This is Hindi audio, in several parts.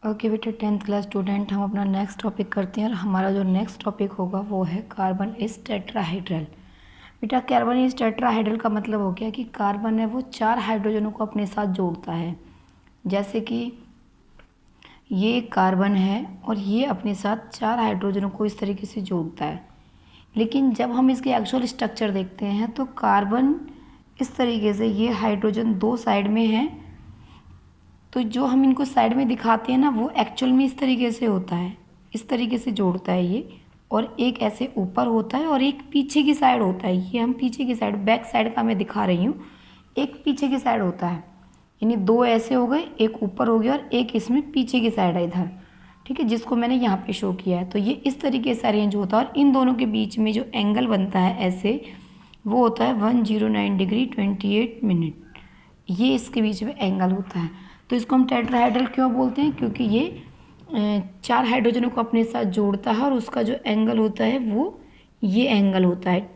ओके बेटा, 10th क्लास स्टूडेंट, हम अपना नेक्स्ट टॉपिक करते हैं और हमारा जो नेक्स्ट टॉपिक होगा वो है कार्बन इज टेट्राहाइड्रल। बेटा, कार्बन इज टेट्राहाइड्रल का मतलब हो गया कि कार्बन है वो 4 हाइड्रोजनों को अपने साथ जोड़ता है। जैसे कि ये कार्बन है और ये अपने साथ 4 हाइड्रोजनों को इस तरीके से जोड़ता है। लेकिन जब हम इसके एक्चुअल स्ट्रक्चर देखते हैं तो कार्बन इस तरीके से, ये हाइड्रोजन 2 साइड में है, तो जो हम इनको साइड में दिखाते हैं ना वो एक्चुअल में इस तरीके से होता है, इस तरीके से जोड़ता है ये। और एक ऐसे ऊपर होता है और एक पीछे की साइड होता है। ये हम पीछे की साइड, बैक साइड का मैं दिखा रही हूँ, एक पीछे की साइड होता है। यानी 2 ऐसे हो गए, एक ऊपर हो गया और एक इसमें पीछे की साइड है इधर, ठीक है, जिसको मैंने यहाँ पे शो किया है। तो ये इस तरीके से अरेंज होता है और इन दोनों के बीच में जो एंगल बनता है ऐसे, वो होता है 109 डिग्री 28 मिनट। ये इसके बीच में एंगल होता है। तो इसको हम टेट्राहाइड्रल क्यों बोलते हैं? क्योंकि ये 4 हाइड्रोजनों को अपने साथ जोड़ता है और उसका जो एंगल होता है वो ये एंगल होता है,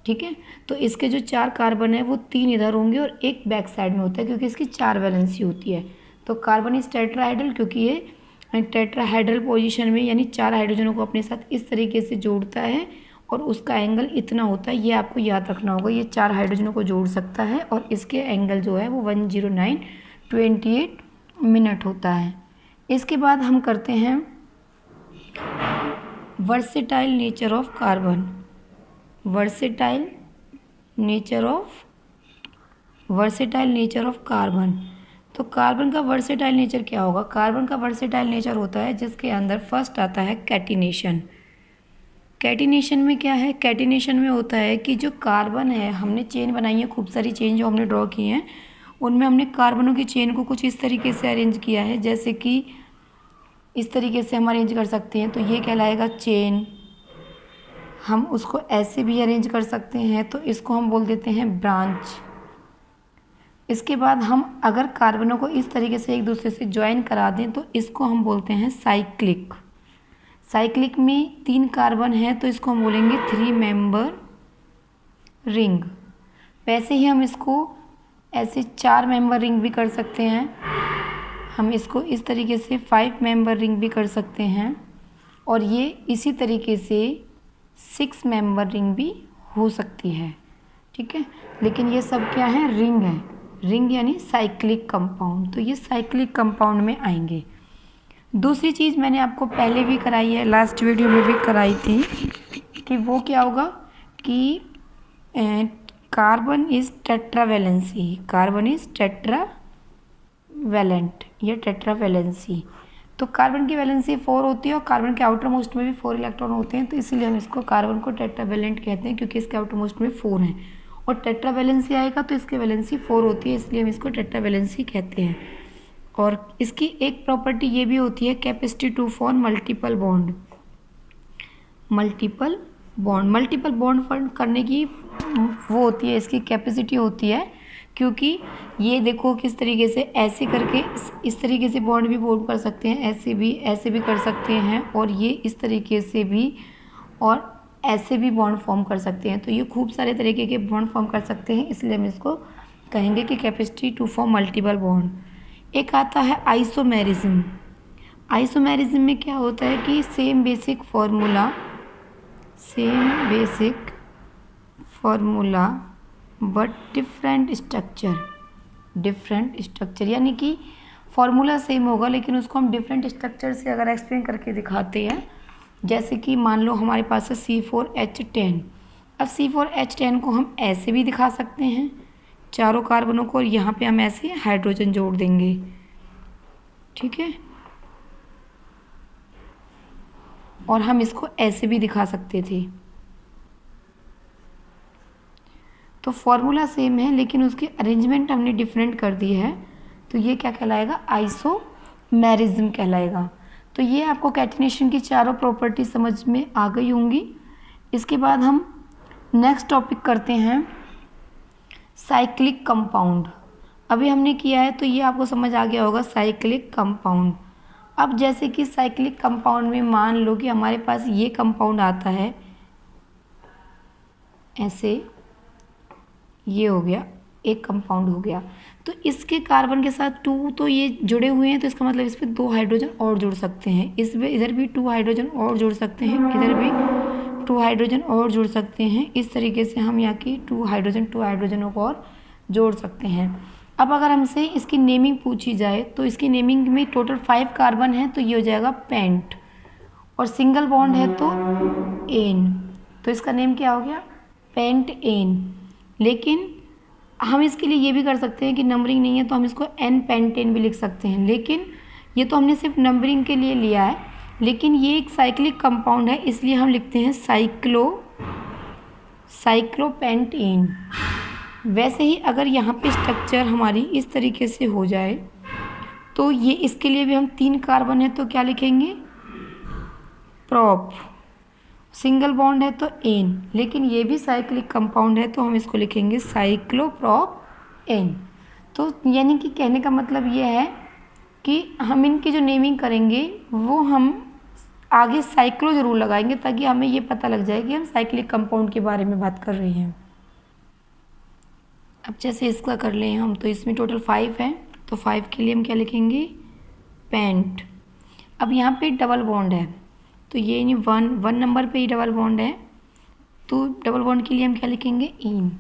ठीक है। तो इसके जो 4 कार्बन है वो 3 इधर होंगे और एक बैक साइड में होता है, क्योंकि इसकी 4 वैलेंसी होती है। तो कार्बन इज टेट्राहाइड्रल क्योंकि ये टेट्राहाइड्रल पोजीशन में, यानी 4 हाइड्रोजनों को अपने साथ इस तरीके से जोड़ता है और उसका एंगल इतना होता है। ये आपको याद रखना होगा, ये 4 हाइड्रोजनों को जोड़ सकता है और इसके एंगल जो है वो 109.28 मिनट होता है। इसके बाद हम करते हैं versatile nature of carbon. Versatile nature of carbon. तो कार्बन का वर्सेटाइल नेचर क्या होगा? कार्बन का वर्सेटाइल नेचर होता है जिसके अंदर फर्स्ट आता है कैटिनेशन। कैटिनेशन में क्या है? कैटिनेशन में होता है कि जो कार्बन है, हमने चेन बनाई है, खूब सारी चेन जो हमने ड्रॉ की हैं, उनमें हमने कार्बनों की चेन को कुछ इस तरीके से अरेंज किया है। जैसे कि इस तरीके से हम अरेंज कर सकते हैं, तो ये कहलाएगा चेन। हम उसको ऐसे भी अरेंज कर सकते हैं, तो इसको हम बोल देते हैं ब्रांच। इसके बाद हम अगर कार्बनों को इस तरीके से एक दूसरे से ज्वाइन करा दें तो इसको हम बोलते हैं साइक्लिक। साइक्लिक में 3 कार्बन है तो इसको हम बोलेंगे 3 मेंबर रिंग। वैसे ही हम इसको ऐसे 4 मेंबर रिंग भी कर सकते हैं। हम इसको इस तरीके से 5 मेंबर रिंग भी कर सकते हैं और ये इसी तरीके से 6 मेंबर रिंग भी हो सकती है, ठीक है। लेकिन ये सब क्या है? रिंग है। रिंग यानी साइक्लिक कंपाउंड, तो ये साइक्लिक कंपाउंड में आएंगे। दूसरी चीज़ मैंने आपको पहले भी कराई है, लास्ट वीडियो में भी कराई थी, कि वो क्या होगा कि carbon is tetravalency. Carbon is tetravalent या टेट्रावैलेंसी। तो कार्बन की वैलेंसी 4 होती है और कार्बन के आउटर मोस्ट में भी 4 इलेक्ट्रॉन होते हैं, तो इसीलिए हम इसको कार्बन को टेट्रावैलेंट कहते हैं, क्योंकि इसके आउटर मोस्ट में 4 हैं। और टेट्रावैलेंसी आएगा तो इसकी वैलेंसी 4 होती है, इसलिए हम इसको टेट्रावैलेंसी कहते हैं। और इसकी एक प्रॉपर्टी ये भी होती है, capacity to form multiple bond. Multiple bond form करने की वो होती है, इसकी कैपेसिटी होती है। क्योंकि ये देखो किस तरीके से ऐसे करके इस तरीके से बॉन्ड भी फॉर्म कर सकते हैं, ऐसे भी कर सकते हैं, और ये इस तरीके से भी और ऐसे भी बॉन्ड फॉर्म कर सकते हैं। तो ये खूब सारे तरीके के बॉन्ड फॉर्म कर सकते हैं, इसलिए हम इसको कहेंगे कि capacity to form multiple bond. एक आता है आइसोमेरिज्म। आइसोमेरिज्म में क्या होता है कि same basic formula but different structure, यानी कि फॉर्मूला सेम होगा लेकिन उसको हम डिफरेंट स्ट्रक्चर से अगर एक्सप्लेन करके दिखाते हैं। जैसे कि मान लो हमारे पास है C4H10। अब C4H10 को हम ऐसे भी दिखा सकते हैं, चारों कार्बनों को, और यहाँ पे हम ऐसे हाइड्रोजन जोड़ देंगे, ठीक है। और हम इसको ऐसे भी दिखा सकते थे। तो फॉर्मूला सेम है लेकिन उसकी अरेंजमेंट हमने डिफरेंट कर दी है, तो ये क्या कहलाएगा? आइसोमेरिज्म कहलाएगा। तो ये आपको कैटिनेशन की चारों प्रॉपर्टी समझ में आ गई होंगी। इसके बाद हम नेक्स्ट टॉपिक करते हैं साइक्लिक कंपाउंड। अभी हमने किया है तो ये आपको समझ आ गया होगा, साइक्लिक कंपाउंड। अब जैसे कि साइक्लिक कंपाउंड में मान लो कि हमारे पास ये कंपाउंड आता है ऐसे, ये हो गया एक कंपाउंड हो गया। तो इसके कार्बन के साथ 2 तो ये जुड़े हुए हैं, तो इसका मतलब इस पर 2 हाइड्रोजन और जुड़ सकते हैं, इसमें इधर भी 2 हाइड्रोजन और जुड़ सकते हैं, इधर भी 2 हाइड्रोजन और जुड़ सकते हैं। इस तरीके से हम यहाँ की 2 हाइड्रोजनों को और जोड़ सकते हैं। अब अगर हमसे इसकी नेमिंग पूछी जाए तो इसकी नेमिंग में टोटल 5 कार्बन है, तो ये हो जाएगा पेंट, और सिंगल बॉन्ड है तो एन, तो इसका नेम क्या हो गया, पेंट एन। लेकिन हम इसके लिए ये भी कर सकते हैं कि नंबरिंग नहीं है तो हम इसको एन पेंटेन भी लिख सकते हैं, लेकिन ये तो हमने सिर्फ नंबरिंग के लिए लिया है, लेकिन ये एक साइक्लिक कंपाउंड है, इसलिए हम लिखते हैं साइक्लोपेंटेन। वैसे ही अगर यहाँ पे स्ट्रक्चर हमारी इस तरीके से हो जाए तो ये इसके लिए भी हम 3 कार्बन है तो क्या लिखेंगे, प्रॉप। सिंगल बॉन्ड है तो एन, लेकिन ये भी साइक्लिक कंपाउंड है तो हम इसको लिखेंगे साइक्लोप्रोप एन। तो यानी कि कहने का मतलब ये है कि हम इनकी जो नेमिंग करेंगे वो हम आगे साइक्लो ज़रूर लगाएंगे, ताकि हमें ये पता लग जाए कि हम साइक्लिक कंपाउंड के बारे में बात कर रहे हैं। अब जैसे इसका कर लें हम, तो इसमें टोटल 5 है, तो 5 के लिए हम क्या लिखेंगे, पेंट। अब यहाँ पे डबल बॉन्ड है, तो ये नहीं 1 नंबर पे ही डबल बॉन्ड है, तो डबल बॉन्ड के लिए हम क्या लिखेंगे, इन,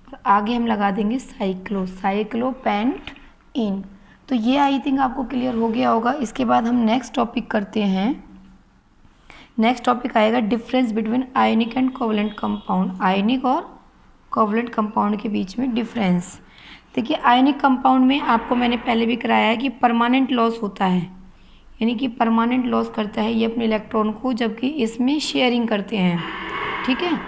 और आगे हम लगा देंगे साइक्लोपेंट इन। तो ये आई थिंक आपको क्लियर हो गया होगा। इसके बाद हम नेक्स्ट टॉपिक करते हैं। नेक्स्ट टॉपिक आएगा difference between ionic and covalent compound. Ionic और कोवलेंट कंपाउंड के बीच में डिफरेंस। देखिए आयनिक कंपाउंड में आपको मैंने पहले भी कराया है कि परमानेंट लॉस होता है, यानी कि परमानेंट लॉस करता है ये अपने इलेक्ट्रॉन को, जबकि इसमें शेयरिंग करते हैं। ठीक है,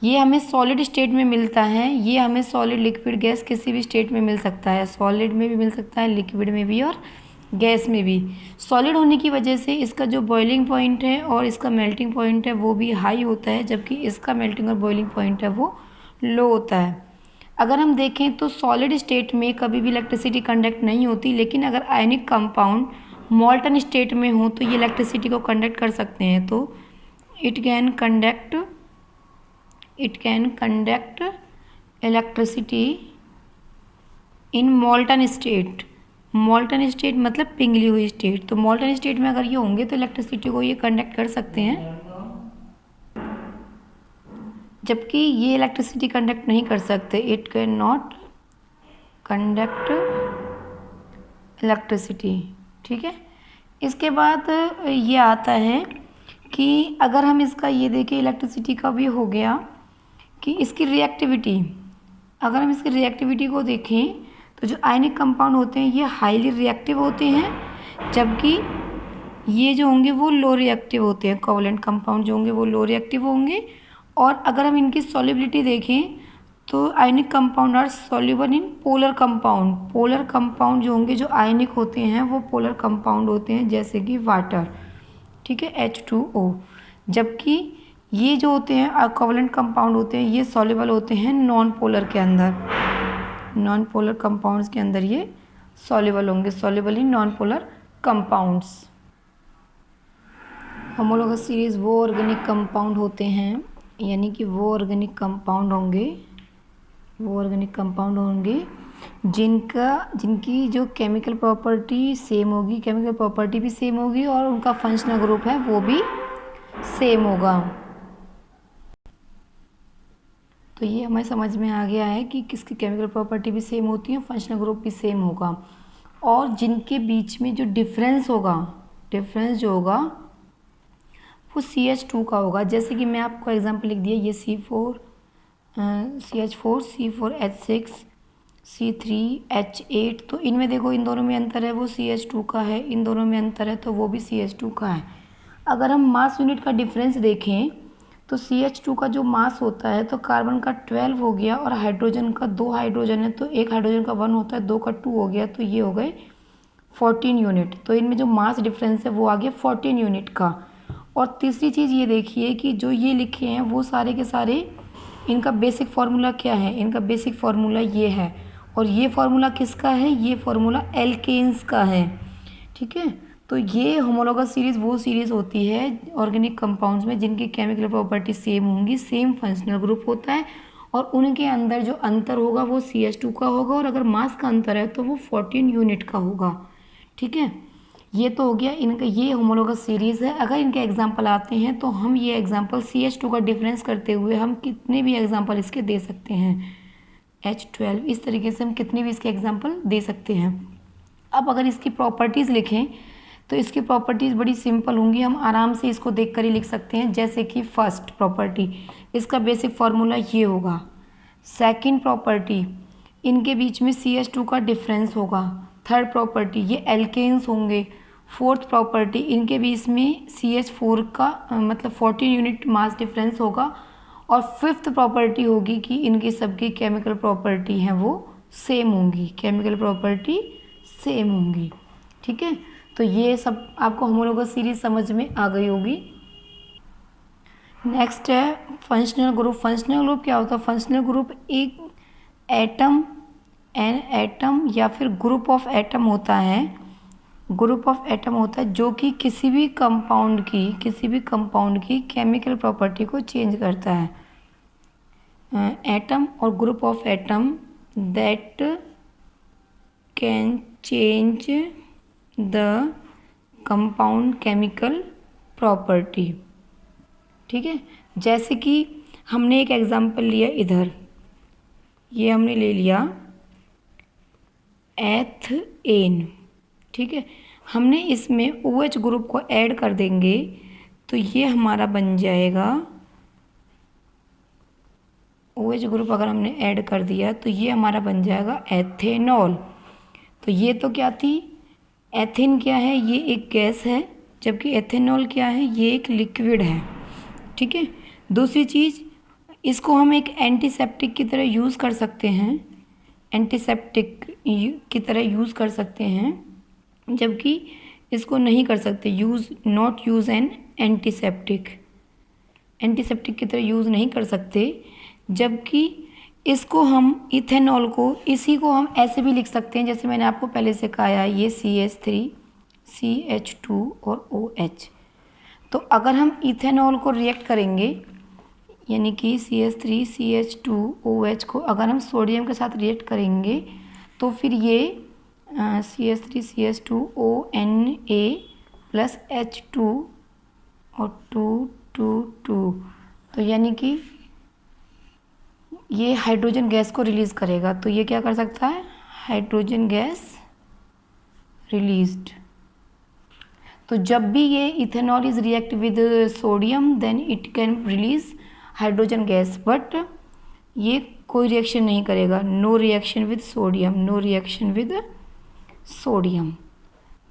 ये हमें सॉलिड स्टेट में मिलता है, ये हमें सॉलिड लिक्विड गैस किसी भी स्टेट में मिल सकता है, सॉलिड में भी मिल सकता है, लिक्विड में भी और गैस में भी। सॉलिड होने की वजह से इसका जो बॉइलिंग पॉइंट है और इसका मेल्टिंग पॉइंट है वो भी हाई होता है, जबकि इसका मेल्टिंग और बॉइलिंग पॉइंट है वो लो होता है। अगर हम देखें तो सॉलिड स्टेट में कभी भी इलेक्ट्रिसिटी कंडक्ट नहीं होती, लेकिन अगर आयनिक कंपाउंड मॉल्टन स्टेट में हो तो ये इलेक्ट्रिसिटी को कंडक्ट कर सकते हैं। तो it can conduct electricity in मॉल्टन state. मॉल्टन state मतलब पिघली हुई स्टेट, तो मॉल्टन स्टेट में अगर ये होंगे तो इलेक्ट्रिसिटी को ये कंडक्ट कर सकते हैं, जबकि ये इलेक्ट्रिसिटी कंडक्ट नहीं कर सकते। It can not conduct electricity. ठीक है, इसके बाद ये आता है कि अगर हम इसका ये देखें, इलेक्ट्रिसिटी का भी हो गया कि इसकी रिएक्टिविटी, अगर हम इसकी रिएक्टिविटी को देखें तो जो आयनिक कंपाउंड होते हैं ये हाईली रिएक्टिव होते हैं, जबकि ये जो होंगे वो लो रिएक्टिव होते हैं। कोवलेंट कंपाउंड जो होंगे वो लो रिएक्टिव होंगे। और अगर हम इनकी सॉल्युबिलिटी देखें तो ionic compound are soluble in polar compound. Polar compound जो होंगे, जो आयनिक होते हैं वो पोलर कंपाउंड होते हैं, जैसे कि वाटर। ठीक है, H2O। जबकि ये जो होते हैं कोवलेंट कंपाउंड होते हैं ये सॉल्युबल होते हैं नॉन पोलर के अंदर। नॉन पोलर कंपाउंड्स के अंदर ये सॉल्युबल होंगे, soluble in non polar compounds. Homologous series वो ऑर्गेनिक कंपाउंड होते हैं, यानी कि वो ऑर्गेनिक कंपाउंड होंगे जिनकी जो केमिकल प्रॉपर्टी सेम होगी, केमिकल प्रॉपर्टी भी सेम होगी और उनका फंक्शनल ग्रुप है वो भी सेम होगा। तो ये हमें समझ में आ गया है कि किसकी केमिकल प्रॉपर्टी भी सेम होती है, फंक्शनल ग्रुप भी सेम होगा। और जिनके बीच में जो डिफरेंस जो होगा वो CH2 का होगा। जैसे कि मैं आपको एग्जांपल लिख दिया, ये CH4 C4H6 C3H8, तो इनमें देखो इन दोनों में अंतर है, वो CH2 का है, इन दोनों में अंतर है तो वो भी CH2 का है। अगर हम मास यूनिट का डिफरेंस देखें तो CH2 का जो मास होता है तो कार्बन का 12 हो गया, और हाइड्रोजन का 2 हाइड्रोजन है तो एक हाइड्रोजन का 1 होता है, 2 का 2 हो गया, तो ये हो गए 14 यूनिट। तो इनमें जो मास डिफरेंस है वो आ गया 14 यूनिट का। और तीसरी चीज़ ये देखिए कि जो ये लिखे हैं वो सारे के सारे, इनका बेसिक फार्मूला क्या है, इनका बेसिक फार्मूला ये है, और ये फार्मूला किसका है, ये फार्मूला एल्केन्स का है। ठीक है, तो ये होमोलोगस सीरीज़ वो सीरीज़ होती है ऑर्गेनिक कंपाउंड्स में जिनकी केमिकल प्रॉपर्टी सेम होंगी, सेम फंक्शनल ग्रुप होता है और उनके अंदर जो अंतर होगा वो CH2 का होगा, और अगर मास का अंतर है तो वो 14 यूनिट का होगा। ठीक है, ये तो हो गया इनका, ये होमोलोगस सीरीज़ है। अगर इनके एग्जाम्पल आते हैं तो हम ये एग्जाम्पल CH2 का डिफरेंस करते हुए हम कितने भी एग्जाम्पल इसके दे सकते हैं। H12, इस तरीके से हम कितने भी इसके एग्जाम्पल दे सकते हैं। अब अगर इसकी प्रॉपर्टीज़ लिखें तो इसकी प्रॉपर्टीज़ बड़ी सिंपल होंगी, हम आराम से इसको देख कर ही लिख सकते हैं। जैसे कि फर्स्ट प्रॉपर्टी, इसका बेसिक फार्मूला ये होगा। सेकंड प्रॉपर्टी, इनके बीच में CH2 का डिफरेंस होगा। थर्ड प्रॉपर्टी, ये एल्केन्स होंगे। फोर्थ प्रॉपर्टी, इनके बीच में CH4 का मतलब 14 यूनिट मास डिफरेंस होगा। और फिफ्थ प्रॉपर्टी होगी कि इनकी सबकी केमिकल प्रॉपर्टी हैं वो सेम होंगी, केमिकल प्रॉपर्टी सेम होंगी। ठीक है, तो ये सब आपको होमोलोगस सीरीज समझ में आ गई होगी। नेक्स्ट है फंक्शनल ग्रुप। फंक्शनल ग्रुप क्या होता है? फंक्शनल ग्रुप एक एटम या फिर ग्रुप ऑफ एटम होता है, ग्रुप ऑफ एटम होता है जो कि किसी भी कंपाउंड की केमिकल प्रॉपर्टी को चेंज करता है। एटम और group of atom that can change the compound chemical property. ठीक है, जैसे कि हमने एक एग्जांपल लिया इधर, ये हमने ले लिया एथेन। ठीक है, हमने इसमें OH ग्रुप को ऐड कर देंगे तो ये हमारा बन जाएगा, OH ग्रुप अगर हमने ऐड कर दिया तो ये हमारा बन जाएगा एथेनॉल। तो ये तो क्या थी, एथेन क्या है, ये एक गैस है, जबकि एथेनॉल क्या है, ये एक लिक्विड है। ठीक है, दूसरी चीज़, इसको हम एक एंटीसेप्टिक की तरह यूज़ कर सकते हैं, एंटीसेप्टिक की तरह यूज़ कर सकते हैं, जबकि इसको नहीं कर सकते, not use an antiseptic, antiseptic की तरह यूज़ नहीं कर सकते। जबकि इसको हम इथेनॉल को, इसी को हम ऐसे भी लिख सकते हैं जैसे मैंने आपको पहले से कहा है, ये CH3 CH2 और OH। तो अगर हम इथेनॉल को रिएक्ट करेंगे, यानी कि CH3 CH2 OH को अगर हम सोडियम के साथ रिएक्ट करेंगे तो फिर ये CH3 CH2 ONA plus H2 और 2 2 2, तो यानी कि ये हाइड्रोजन गैस को रिलीज़ करेगा। तो ये क्या कर सकता है, हाइड्रोजन गैस रिलीज्ड। तो जब भी ये ethanol is react with sodium then it can release hydrogen gas, but ये कोई रिएक्शन नहीं करेगा, no reaction with sodium, no reaction with sodium.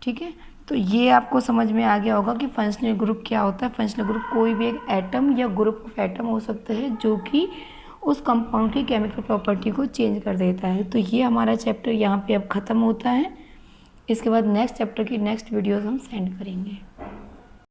ठीक है, तो ये आपको समझ में आ गया होगा कि फंक्शनल ग्रुप क्या होता है। फंक्शनल ग्रुप कोई भी एक एटम या ग्रुप ऑफ एटम हो सकता है जो कि उस कंपाउंड की केमिकल प्रॉपर्टी को चेंज कर देता है। तो ये हमारा चैप्टर यहाँ पे अब ख़त्म होता है। इसके बाद नेक्स्ट चैप्टर की नेक्स्ट वीडियोस हम सेंड करेंगे।